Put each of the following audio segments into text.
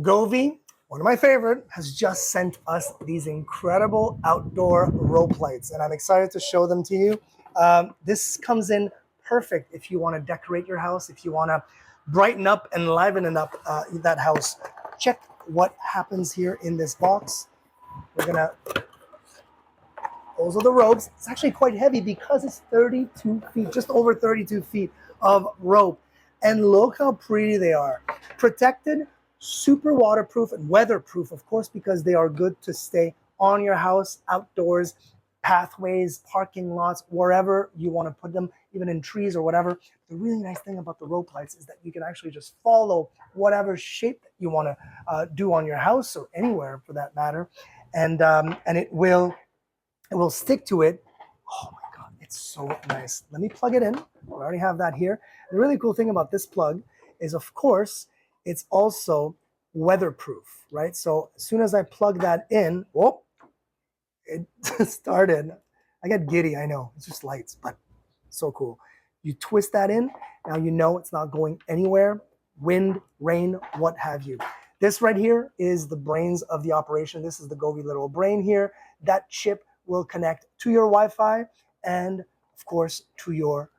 Govee, one of my favorite, has just sent us these incredible outdoor rope lights, and I'm excited to show them to you. This comes in perfect if you want to decorate your house, if you want to brighten up and liven it up that house. Check what happens here in this box. Those are the ropes. It's actually quite heavy because it's 32 feet, just over 32 feet of rope. And look how pretty they are. Protected, super waterproof and weatherproof, of course, because they are good to stay on your house, outdoors, pathways, parking lots, wherever you want to put them, even in trees or whatever. The really nice thing about the rope lights is that you can actually just follow whatever shape that you want to do on your house or anywhere for that matter. And it will stick to it. Oh my God, it's so nice. Let me plug it in. We already have that here. The really cool thing about this plug is, of course, it's also weatherproof, right? So as soon as I plug that in, whoop, it started. I get giddy, I know. It's just lights, but so cool. You twist that in, now you know it's not going anywhere. Wind, rain, what have you. This right here is the brains of the operation. This is the Govee literal brain here. That chip will connect to your Wi-Fi and, of course, to your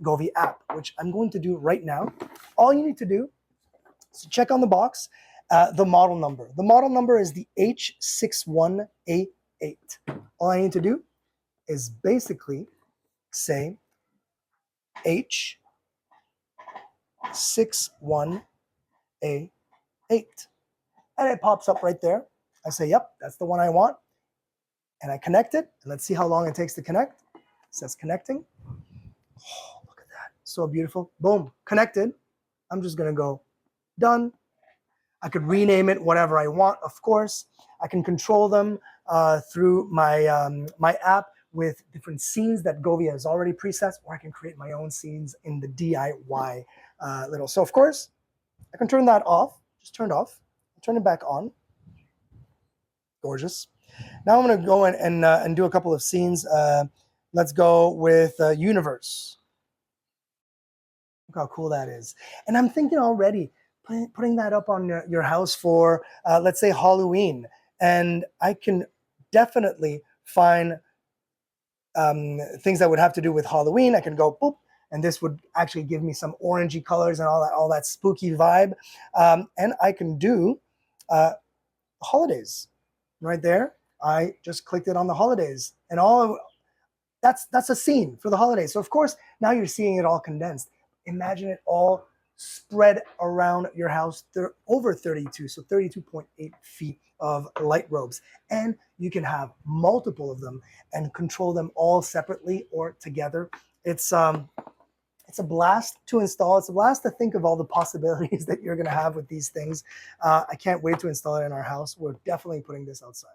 Govee app, which I'm going to do right now. All you need to do is check on the box the model number. The model number is the H61A8. All I need to do is basically say H61A8. And it pops up right there. I say, yep, that's the one I want. And I connect it. And let's see how long it takes to connect. It says connecting. Oh, look at that. So beautiful. Boom, connected. I'm just going to go done. I could rename it whatever I want, of course. I can control them through my, my app with different scenes that Govee has already preset, or I can create my own scenes in the DIY little. So, of course, I can turn that off. Just turned off. I'll turn it back on. Gorgeous. Now I'm going to go in and do a couple of scenes. Let's go with Universe. Look how cool that is. And I'm thinking already, putting that up on your house for, let's say, Halloween. And I can definitely find things that would have to do with Halloween. I can go, boop, and this would actually give me some orangey colors and all that spooky vibe. And I can do holidays right there. I just clicked it on the holidays, and that's a scene for the holidays. So of course, now you're seeing it all condensed. Imagine it all spread around your house. They're over 32, so 32.8 feet of light ropes. And you can have multiple of them and control them all separately or together. It's a blast to install. It's a blast to think of all the possibilities that you're going to have with these things. I can't wait to install it in our house. We're definitely putting this outside.